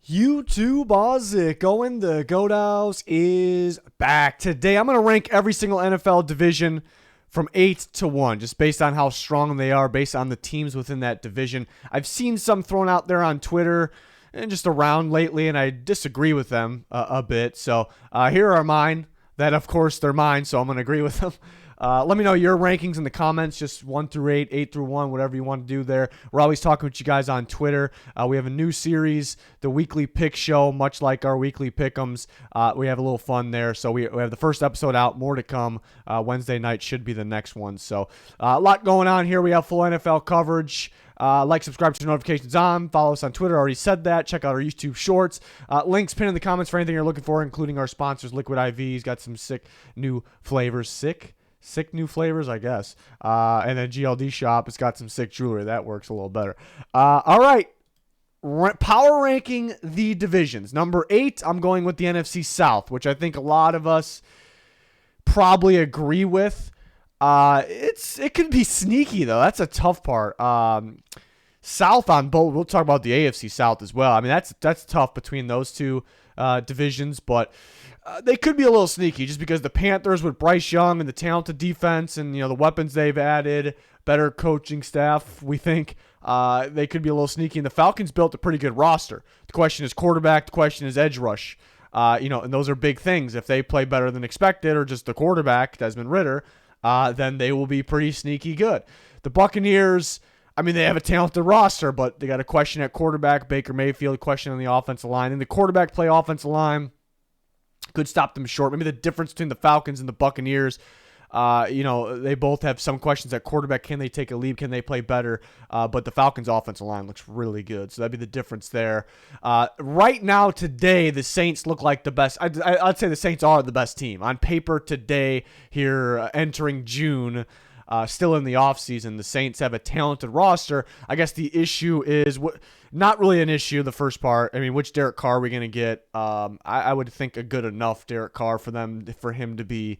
YouTube Ozic going the Goat House is back. Today I'm going to rank every single NFL division from 8 to 1, just based on how strong they are, based on the teams within that division. I've seen some thrown out there on Twitter and just around lately, and I disagree with them a bit. So here are mine. That, of course, they're mine, so I'm going to agree with them. Let me know your rankings in the comments, just 1 through 8, 8 through 1, whatever you want to do there. We're always talking with you guys on Twitter. We have a new series, the Weekly Pick Show, much like our Weekly Pick'ems. We have a little fun there. So we have the first episode out, more to come. Wednesday night should be the next one. So a lot going on here. We have full NFL coverage. Like, subscribe to notifications on. Follow us on Twitter. Already said that. Check out our YouTube shorts. Links pinned in the comments for anything you're looking for, including our sponsors, Liquid IV's got some sick new flavors. Sick new flavors, I guess. And then GLD Shop, it's got some sick jewelry. That works a little better. All right. Power ranking the divisions. Number 8, I'm going with the NFC South, which I think a lot of us probably agree with. It can be sneaky, though. That's a tough part. South on both. We'll talk about the AFC South as well. I mean, that's tough between those two divisions, but they could be a little sneaky just because the Panthers with Bryce Young and the talented defense and the weapons they've added, better coaching staff, we think they could be a little sneaky. And the Falcons built a pretty good roster. The question is quarterback. The question is edge rush. And those are big things. If they play better than expected or just the quarterback, Desmond Ridder, then they will be pretty sneaky good. The Buccaneers, I mean, they have a talented roster, but they got a question at quarterback. Baker Mayfield, a question on the offensive line. And the quarterback play offensive line could stop them short. Maybe the difference between the Falcons and the Buccaneers, they both have some questions at quarterback. Can they take a lead? Can they play better? But the Falcons' offensive line looks really good, so that'd be the difference there. Right now, today, the Saints look like the best. I'd say the Saints are the best team. On paper today, here entering June, still in the offseason, the Saints have a talented roster. I guess the issue is not really an issue, the first part. I mean, which Derek Carr are we going to get? I would think a good enough Derek Carr for him to be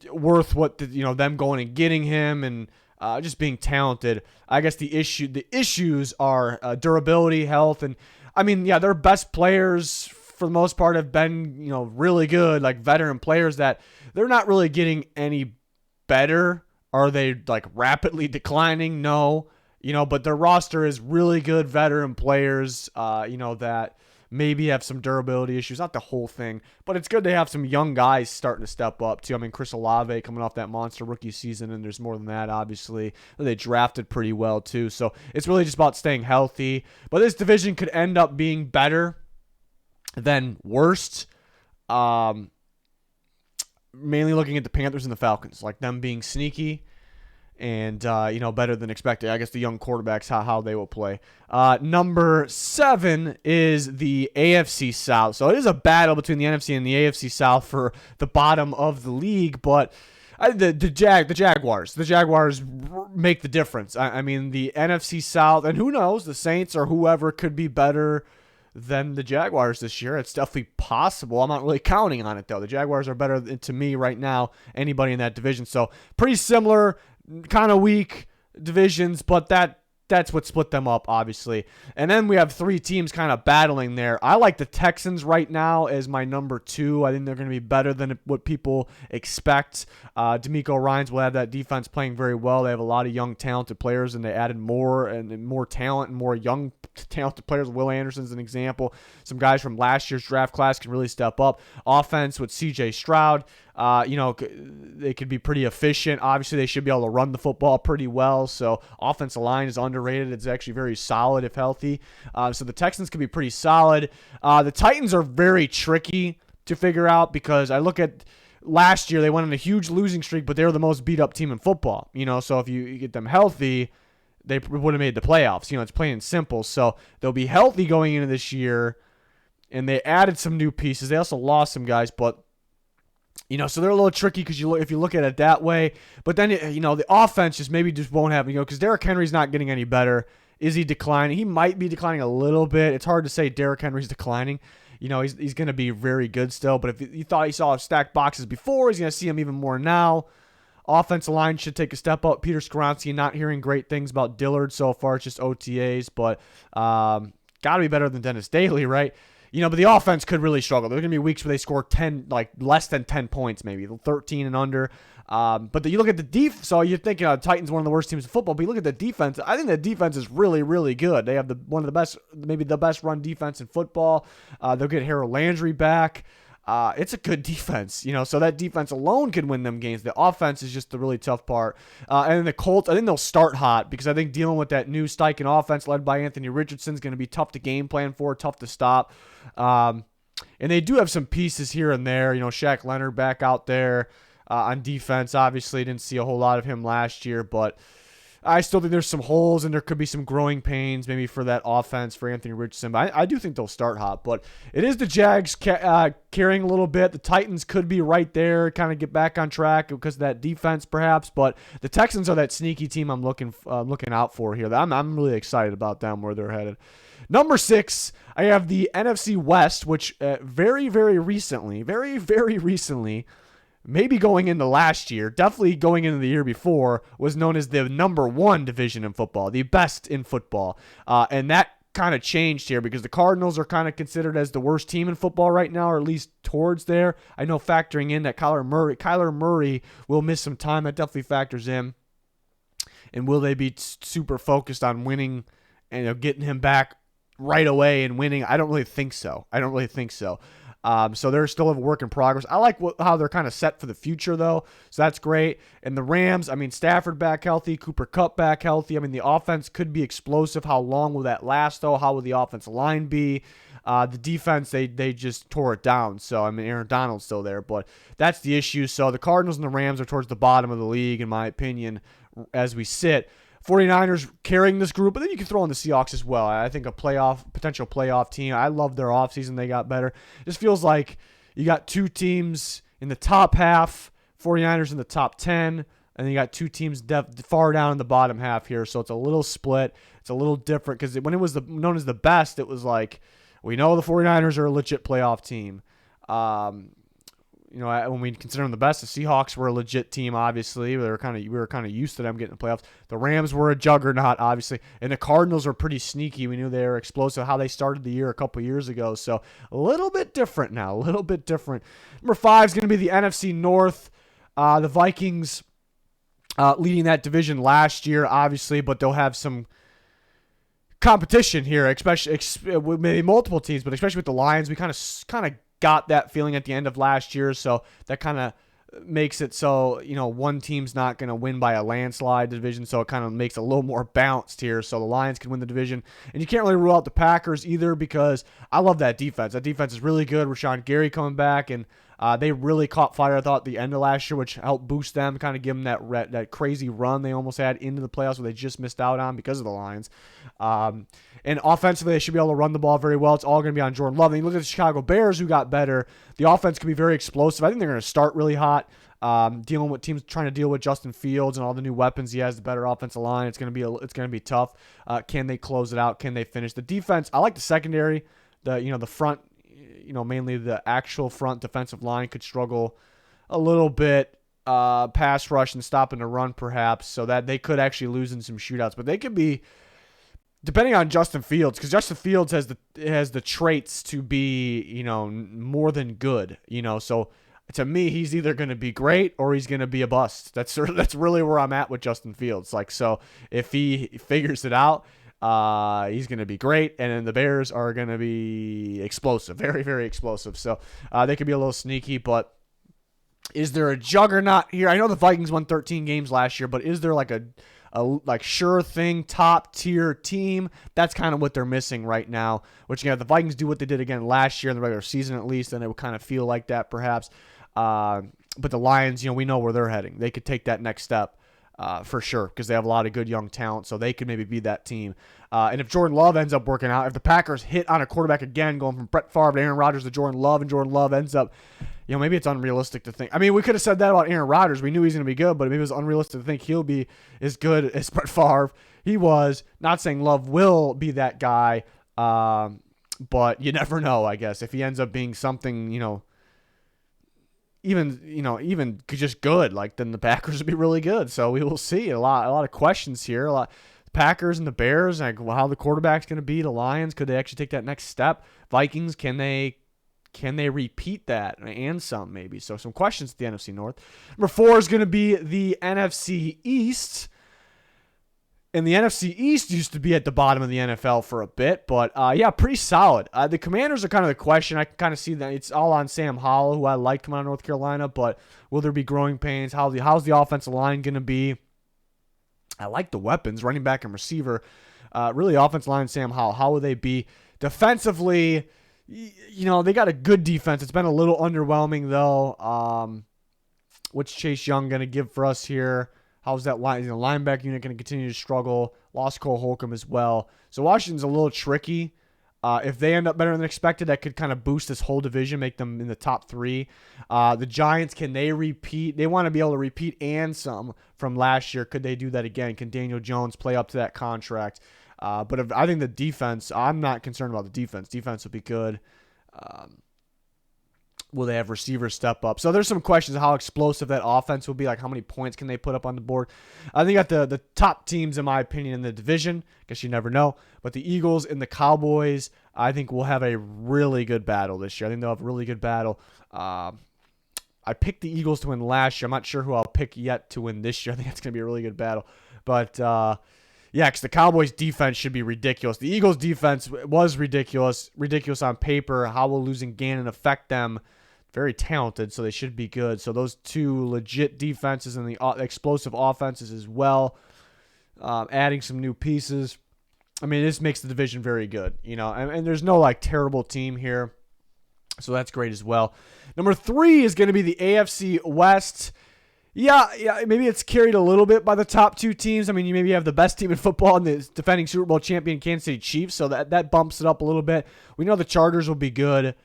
worth what them going and getting him and just being talented. I guess the issues are durability, health, and I mean, yeah, their best players for the most part have been really good, like veteran players that they're not really getting any better. Are they like rapidly declining? No. But their roster is really good veteran players, that maybe have some durability issues. Not the whole thing, but it's good to have some young guys starting to step up, too. I mean, Chris Olave coming off that monster rookie season, and there's more than that, obviously. They drafted pretty well, too. So it's really just about staying healthy. But this division could end up being better than worst. Mainly looking at the Panthers and the Falcons, like them being sneaky and, better than expected. I guess the young quarterbacks, how they will play. Number 7 is the AFC South. So it is a battle between the NFC and the AFC South for the bottom of the league, but the Jaguars. The Jaguars make the difference. I mean, the NFC South, and who knows, the Saints or whoever could be better than the Jaguars this year. It's definitely possible. I'm not really counting on it, though. The Jaguars are better to me right now, anybody in that division. So pretty similar, kind of weak divisions, but that's what split them up, obviously. And then we have 3 teams kind of battling there. I like the Texans right now as my number 2. I think they're going to be better than what people expect. D'Amico Ryans will have that defense playing very well. They have a lot of young, talented players, and they added more talent and more young, talented players. Will Anderson's an example. Some guys from last year's draft class can really step up. Offense with C.J. Stroud. They could be pretty efficient. Obviously, they should be able to run the football pretty well. So offensive line is underrated. It's actually very solid if healthy. So the Texans could be pretty solid. The Titans are very tricky to figure out because I look at last year, they went on a huge losing streak, but they were the most beat up team in football. So if you get them healthy, they would have made the playoffs. It's plain and simple. So they'll be healthy going into this year, and they added some new pieces. They also lost some guys, but so they're a little tricky because if you look at it that way. But then, the offense just won't have, because Derrick Henry's not getting any better. Is he declining? He might be declining a little bit. It's hard to say Derrick Henry's declining. He's going to be very good still. But if you thought he saw stacked boxes before, he's going to see him even more now. Offensive line should take a step up. Peter Skoronski, not hearing great things about Dillard so far. It's just OTAs. But got to be better than Dennis Daly, right? But the offense could really struggle. There are going to be weeks where they score 10, like less than 10 points, maybe 13 and under. But you look at the defense, so you're thinking Titans one of the worst teams in football. But you look at the defense. I think the defense is really, really good. They have one of the best, maybe the best run defense in football. They'll get Harold Landry back. It's a good defense, so that defense alone can win them games. The offense is just the really tough part. And then the Colts, I think they'll start hot because I think dealing with that new Steichen offense led by Anthony Richardson is going to be tough to game plan for, tough to stop. And they do have some pieces here and there. Shaq Leonard back out there on defense. Obviously, didn't see a whole lot of him last year, but I still think there's some holes and there could be some growing pains maybe for that offense for Anthony Richardson. But I do think they'll start hot. But it is the Jags carrying a little bit. The Titans could be right there, kind of get back on track because of that defense perhaps. But the Texans are that sneaky team I'm looking out for here. I'm really excited about them, where they're headed. Number 6, I have the NFC West, which very, very recently, maybe going into last year, definitely going into the year before, was known as the number 1 division in football, the best in football. And that kind of changed here because the Cardinals are kind of considered as the worst team in football right now, or at least towards there. I know factoring in that Kyler Murray will miss some time. That definitely factors in. And will they be super focused on winning and getting him back right away and winning? I don't really think so. So they're still a work in progress. I like how they're kind of set for the future, though. So that's great. And the Rams, Stafford back healthy, Cooper Kupp back healthy. The offense could be explosive. How long will that last, though? How will the offensive line be? The defense, they just tore it down. So, Aaron Donald's still there, but that's the issue. So the Cardinals and the Rams are towards the bottom of the league, in my opinion, as we sit. 49ers carrying this group, but then you can throw in the Seahawks as well. I think potential playoff team. I love their offseason. They got better. It just feels like you got 2 teams in the top half, 49ers in the top 10, and then you got 2 teams far down in the bottom half here. So it's a little split. It's a little different because when it was known as the best, it was like, we know the 49ers are a legit playoff team. When we consider them the best, the Seahawks were a legit team, obviously. We were kind of used to them getting the playoffs. The Rams were a juggernaut, obviously. And the Cardinals were pretty sneaky. We knew they were explosive, how they started the year a couple years ago. So a little bit different now, a little bit different. Number 5 is going to be the NFC North. The Vikings leading that division last year, obviously, but they'll have some competition here, especially maybe multiple teams, but especially with the Lions. We kind of got that feeling at the end of last year, so that kind of makes it so one team's not going to win by a landslide division, so it kind of makes it a little more balanced here, so the Lions can win the division. And you can't really rule out the Packers either, because I love that defense. That defense is really good. Rashawn Gary coming back, and they really caught fire, I thought, at the end of last year, which helped boost them, kind of give them that crazy run they almost had into the playoffs, where they just missed out on because of the Lions. And offensively, they should be able to run the ball very well. It's all going to be on Jordan Love. And you look at the Chicago Bears, who got better. The offense can be very explosive. I think they're going to start really hot, dealing with teams trying to deal with Justin Fields and all the new weapons he has, the better offensive line. It's going to be tough. Can they close it out? Can they finish? The defense, I like the secondary. The front, mainly the actual front defensive line could struggle a little bit. Pass rush and stopping the run, perhaps, so that they could actually lose in some shootouts. But they could be, depending on Justin Fields, because Justin Fields has the traits to be, more than good, So to me, he's either going to be great or he's going to be a bust. That's really where I'm at with Justin Fields. So if he figures it out, he's going to be great, and then the Bears are going to be explosive, very, very explosive. So they could be a little sneaky, but is there a juggernaut here? I know the Vikings won 13 games last year, but is there like a sure thing top tier team? That's kind of what they're missing right now. Which again, if the Vikings do what they did again last year in the regular season, at least, then it would kind of feel like that perhaps. But the Lions, we know where they're heading. They could take that next step. For sure, because they have a lot of good young talent, so they could maybe be that team. And if Jordan Love ends up working out, if the Packers hit on a quarterback again, going from Brett Favre to Aaron Rodgers to Jordan Love, and Jordan Love ends up, maybe it's unrealistic to think. We could have said that about Aaron Rodgers. We knew he's going to be good, but maybe it was unrealistic to think he'll be as good as Brett Favre. He was. Not saying Love will be that guy, but you never know, I guess. If he ends up being something, even just good, then the Packers would be really good. So we will see. A lot of questions here. Packers and the Bears, like how the quarterback's going to be. The Lions, could they actually take that next step? Vikings, can they repeat that and some maybe? So some questions at the NFC North. Number 4 is going to be the NFC East. And the NFC East used to be at the bottom of the NFL for a bit, but yeah, pretty solid. The Commanders are kind of the question. I can kind of see that it's all on Sam Howell, who I like coming out of North Carolina, but will there be growing pains? How's the offensive line going to be? I like the weapons, running back and receiver. Really, offensive line, Sam Howell. How will they be? Defensively, they got a good defense. It's been a little underwhelming, though. What's Chase Young going to give for us here? How's that linebacker unit going to continue to struggle? Lost Cole Holcomb as well. So Washington's a little tricky. If they end up better than expected, that could kind of boost this whole division, make them in the top 3. The Giants, can they repeat? They want to be able to repeat and some from last year. Could they do that again? Can Daniel Jones play up to that contract? But I think the defense, I'm not concerned about the defense. Defense will be good. Will they have receivers step up? So there's some questions of how explosive that offense will be, like how many points can they put up on the board. I think got the top teams, in my opinion, in the division. Guess you never know. But the Eagles and the Cowboys, I think will have a really good battle this year. I think they'll have a really good battle. I picked the Eagles to win last year. I'm not sure who I'll pick yet to win this year. I think it's going to be a really good battle. But yeah, because the Cowboys' defense should be ridiculous. The Eagles' defense was ridiculous on paper. How will losing Gannon affect them? Very talented, so they should be good. So those two legit defenses and the explosive offenses as well. Adding some new pieces. I mean, this makes the division very good, and there's no terrible team here. So that's great as well. Number 3 is going to be the AFC West. Yeah, maybe it's carried a little bit by the top 2 teams. I mean, you maybe have the best team in football and the defending Super Bowl champion Kansas City Chiefs, so that bumps it up a little bit. We know the Chargers will be good.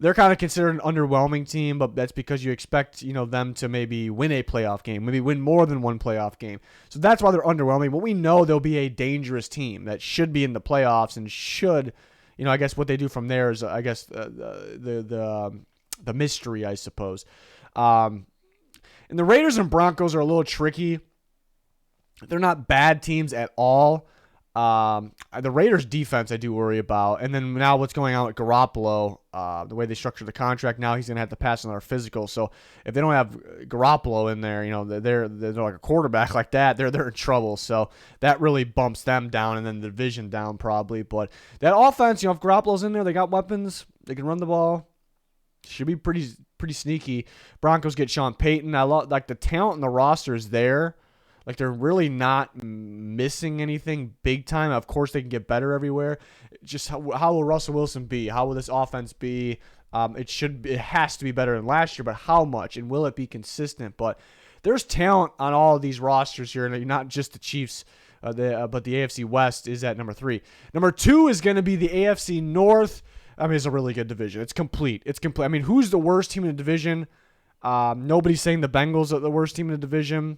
They're kind of considered an underwhelming team, but that's because you expect, them to maybe win a playoff game, maybe win more than one playoff game. So that's why they're underwhelming. But we know they'll be a dangerous team that should be in the playoffs and should, I guess what they do from there is, I guess, the mystery, I suppose. And the Raiders and Broncos are a little tricky. They're not bad teams at all. The Raiders' defense I do worry about. And then now what's going on with Garoppolo, the way they structure the contract, now he's going to have to pass another physical. So if they don't have Garoppolo in there, they're like a quarterback like that, they're in trouble. So that really bumps them down and then the division down probably. But that offense, if Garoppolo's in there, they got weapons, they can run the ball. Should be pretty sneaky. Broncos get Sean Payton. I love the talent and the roster is there. They're really not missing anything big time. Of course, they can get better everywhere. Just how will Russell Wilson be? How will this offense be? It has to be better than last year, but how much? And will it be consistent? But there's talent on all of these rosters here, and not just the Chiefs, but the AFC West is at number 3. Number 2 is going to be the AFC North. I mean, it's a really good division. It's complete. I mean, who's the worst team in the division? Nobody's saying the Bengals are the worst team in the division.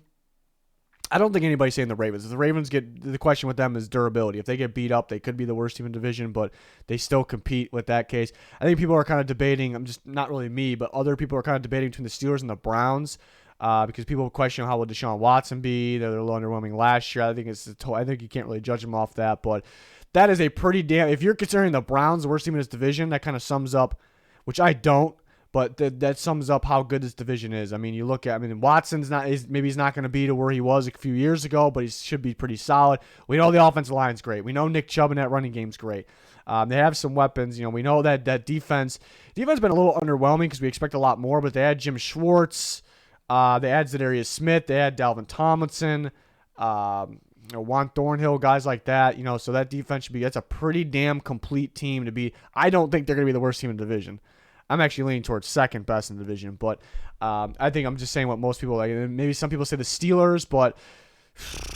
I don't think anybody's saying the Ravens. If the Ravens the question with them is durability. If they get beat up, they could be the worst team in the division, but they still compete with that case. I think people are kind of debating, I'm just not really me, but other people are kind of debating between the Steelers and the Browns because people question how will Deshaun Watson be. They're a little underwhelming last year. I think you can't really judge them off that, but that is a pretty damn, if you're considering the Browns the worst team in this division, that kind of sums up, which I don't, but that sums up how good this division is. I mean, you look at, Watson's maybe he's not going to be to where he was a few years ago, but he should be pretty solid. We know the offensive line's great. We know Nick Chubb in that running game's great. They have some weapons. We know that defense been a little underwhelming because we expect a lot more, but they had Jim Schwartz. They had Zadarius Smith. They had Dalvin Tomlinson. Juan Thornhill, guys like that. So that defense that's a pretty damn complete team to be. I don't think they're going to be the worst team in the division. I'm actually leaning towards second best in the division, but I think I'm just saying what most people like. Maybe some people say the Steelers, but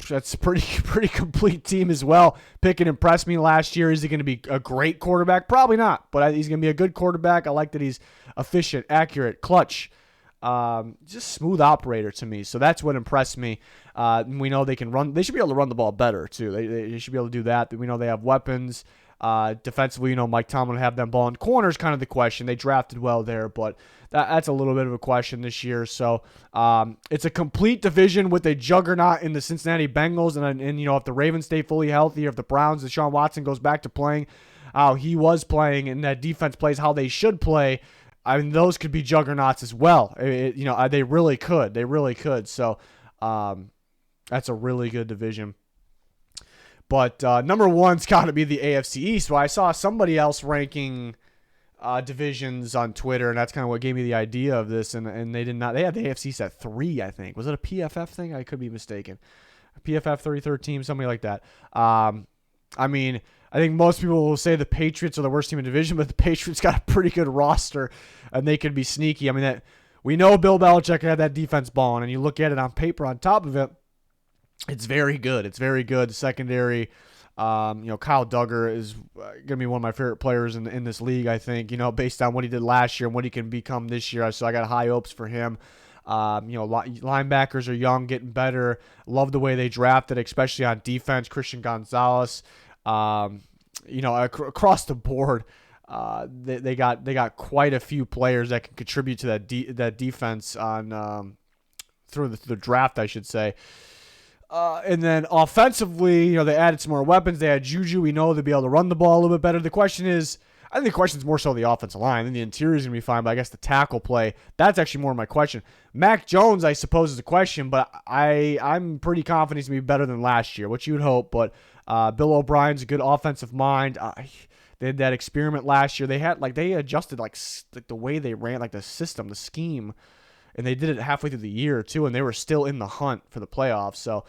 that's a pretty complete team as well. Pickett impressed me last year. Is he going to be a great quarterback? Probably not, but he's going to be a good quarterback. I like that he's efficient, accurate, clutch, just smooth operator to me. So that's what impressed me. We know they can run. They should be able to run the ball better too. They should be able to do that. We know they have weapons. Defensively, Mike Tomlin would have them ball in corners, kind of the question. They drafted well there, but that's a little bit of a question this year. So it's a complete division with a juggernaut in the Cincinnati Bengals, and if the Ravens stay fully healthy, or if the Browns, Deshaun Watson goes back to playing how he was playing, and that defense plays how they should play, I mean, those could be juggernauts as well. They really could. They really could. So that's a really good division. But number one's got to be the AFC East. Well, I saw somebody else ranking divisions on Twitter, and that's kind of what gave me the idea of this. And they did not. They had the AFC East at 3, I think. Was it a PFF thing? I could be mistaken. A PFF 33rd team, something like that. I mean, I think most people will say the Patriots are the worst team in the division, but the Patriots got a pretty good roster, and they could be sneaky. I mean, we know Bill Belichick had that defense balling, and you look at it on paper on top of it, it's very good. It's very good. Secondary, Kyle Duggar is going to be one of my favorite players in this league, I think, based on what he did last year and what he can become this year. So I got high hopes for him. Linebackers are young, getting better. Love the way they drafted, especially on defense. Christian Gonzalez, across the board, they got quite a few players that can contribute to that defense on through the draft, I should say. And then offensively, they added some more weapons. They had Juju. We know they'll be able to run the ball a little bit better. I think the question is more so the offensive line. And the interior is going to be fine, but I guess the tackle play, that's actually more my question. Mac Jones, I suppose, is a question, but I'm pretty confident he's going to be better than last year, which you would hope. But Bill O'Brien's a good offensive mind. They had that experiment last year. They adjusted the way they ran, the system, the scheme, and they did it halfway through the year too, and they were still in the hunt for the playoffs. So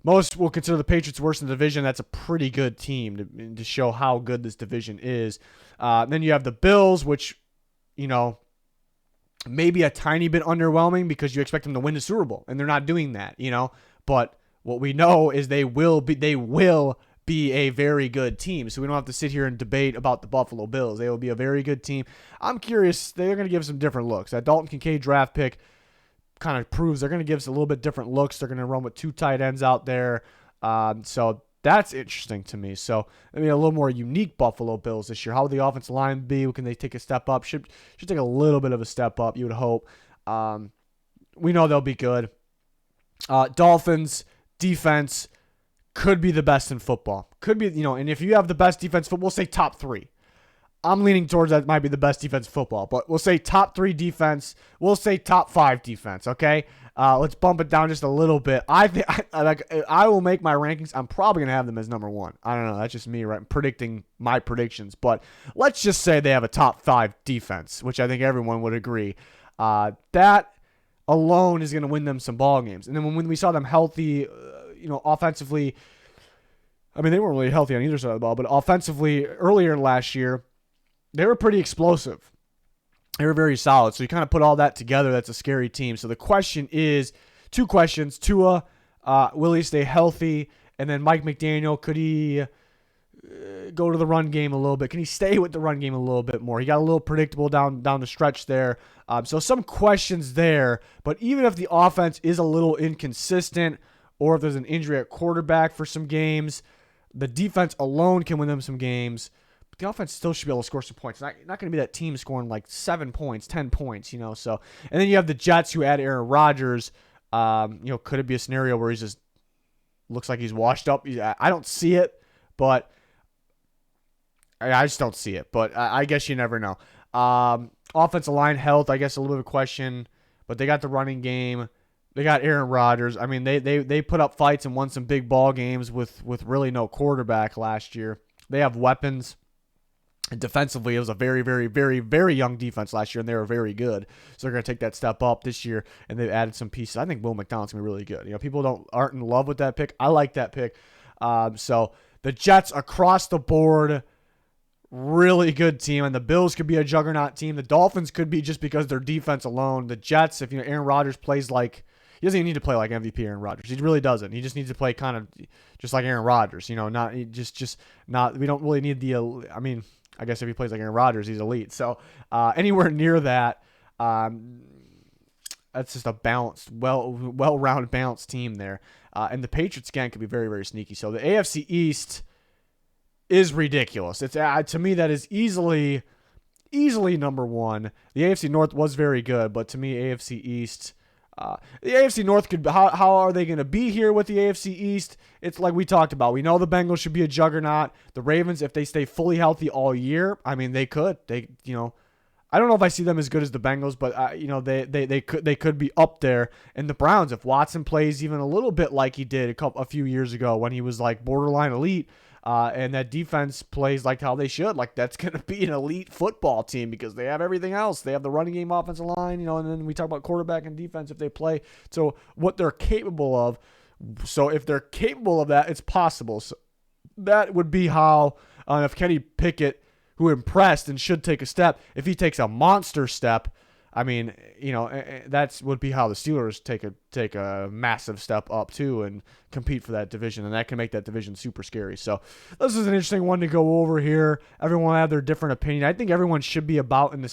most will consider the Patriots worst in the division. That's a pretty good team to show how good this division is. Then you have the Bills, which, maybe a tiny bit underwhelming because you expect them to win the Super Bowl, and they're not doing that, But what we know is they will be a very good team. So we don't have to sit here and debate about the Buffalo Bills. They will be a very good team. I'm curious. They're going to give some different looks. That Dalton Kincaid draft pick kind of proves they're going to give us a little bit different looks. They're going to run with 2 tight ends out there. So that's interesting to me. So, a little more unique Buffalo Bills this year. How will the offensive line be? Can they take a step up? Should take a little bit of a step up, you would hope. We know they'll be good. Dolphins defense could be the best in football. Could be, and if you have the best defense, we'll say top 3. I'm leaning towards that might be the best defense in football, but we'll say top 3 defense. We'll say top 5 defense, okay? Let's bump it down just a little bit. I think I will make my rankings. I'm probably going to have them as number 1. I don't know. That's just me, right? I'm predicting my predictions, but let's just say they have a top 5 defense, which I think everyone would agree. That alone is going to win them some ball games. And then when we saw them healthy, offensively, I mean, they weren't really healthy on either side of the ball, but offensively, earlier last year, they were pretty explosive. They were very solid. So you kind of put all that together, that's a scary team. So the question is, 2 questions. Tua, will he stay healthy? And then Mike McDaniel, could he go to the run game a little bit? Can he stay with the run game a little bit more? He got a little predictable down the stretch there. So some questions there. But even if the offense is a little inconsistent, or if there's an injury at quarterback for some games, the defense alone can win them some games. But the offense still should be able to score some points. It's not going to be that team scoring 7 points, 10 points, So, and then you have the Jets who add Aaron Rodgers. Could it be a scenario where he just looks like he's washed up? I don't see it, but I just don't see it. But I guess you never know. Offensive line health, I guess a little bit of a question, but they got the running game. They got Aaron Rodgers. I mean, they put up fights and won some big ball games with really no quarterback last year. They have weapons. And defensively, it was a very, very, very, very young defense last year, and they were very good. So they're going to take that step up this year, and they've added some pieces. I think Will McDonald's going to be really good. People aren't in love with that pick. I like that pick. So the Jets across the board, really good team, and the Bills could be a juggernaut team. The Dolphins could be just because their defense alone. The Jets, if Aaron Rodgers plays he doesn't even need to play like MVP Aaron Rodgers. He really doesn't. He just needs to play kind of just like Aaron Rodgers. Not just not. We don't really need I mean, I guess if he plays like Aaron Rodgers, he's elite. So anywhere near that, that's just a balanced, well-rounded, balanced team there. And the Patriots again could be very, very sneaky. So the AFC East, is ridiculous. It's to me that is easily number one. The AFC North was very good, but to me, AFC East, the AFC North could. How are they going to be here with the AFC East? It's like we talked about. We know the Bengals should be a juggernaut. The Ravens, if they stay fully healthy all year, I mean, they could. I don't know if I see them as good as the Bengals, but they could be up there. And the Browns, if Watson plays even a little bit like he did a few years ago when he was like borderline elite. And that defense plays like how they should. Like, that's going to be an elite football team because they have everything else. They have the running game, offensive line, and then we talk about quarterback and defense if they play. So what they're capable of. So if they're capable of that, it's possible. So that would be how, if Kenny Pickett, who impressed and should take a step, if he takes a monster step, I mean, that would be how the Steelers take a massive step up too and compete for that division, and that can make that division super scary. So this is an interesting one to go over here. Everyone will have their different opinion. I think everyone should be about in the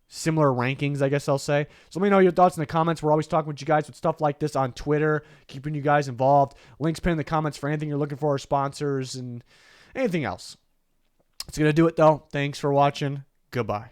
similar rankings, I guess I'll say. So let me know your thoughts in the comments. We're always talking with you guys with stuff like this on Twitter, keeping you guys involved. Links pinned in the comments for anything you're looking for, our sponsors, and anything else. It's going to do it, though. Thanks for watching. Goodbye.